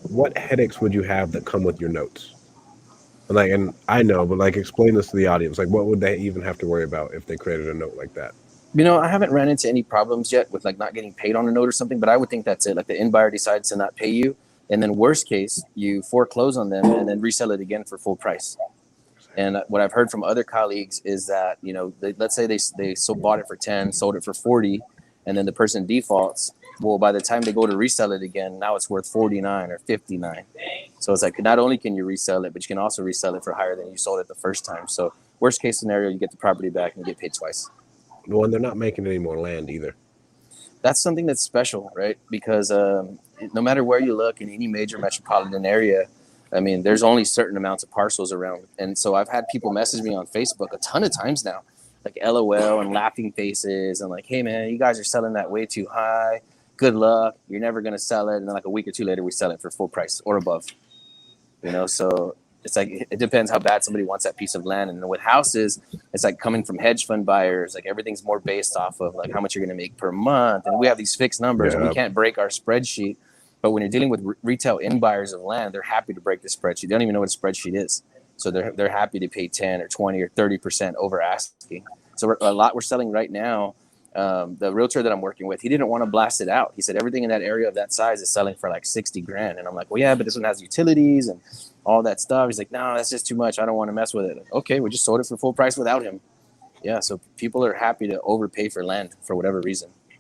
what headaches would you have that come with your notes? Like, and I know, but like, explain this to the audience. Like, what would they even have to worry about if they created a note like that? I haven't ran into any problems yet with like not getting paid on a note or something, but I would think that's it. Like the end buyer decides to not pay you, and then worst case, you foreclose on them and then resell it again for full price. And what I've heard from other colleagues is that let's say they so bought it for 10, sold it for 40, and then the person defaults. Well, by the time they go to resell it again, now it's worth 49 or 59. So it's like not only can you resell it, but you can also resell it for higher than you sold it the first time. So worst case scenario, you get the property back and you get paid twice. Well, and they're not making any more land either. That's something that's special, right? Because no matter where you look in any major metropolitan area, I mean, there's only certain amounts of parcels around. And so I've had people message me on Facebook a ton of times now, like LOL and laughing faces and like, hey, man, you guys are selling that way too high. Good luck. You're never going to sell it. And then like a week or two later, we sell it for full price or above, So it's like it depends how bad somebody wants that piece of land. And with houses, it's like coming from hedge fund buyers, like everything's more based off of like how much you're going to make per month, and we have these fixed numbers and we Yeah. can't break our spreadsheet. But when you're dealing with retail end buyers of land, they're happy to break the spreadsheet. They don't even know what a spreadsheet is, so they're happy to pay 10 or 20 or 30% over asking. So we're selling right now. The realtor that I'm working with, he didn't want to blast it out. He said everything in that area of that size is selling for like 60 grand. And I'm like, well, yeah, but this one has utilities and all that stuff. He's like, no, that's just too much. I don't want to mess with it. Okay, we just sold it for full price without him. Yeah, so people are happy to overpay for land for whatever reason.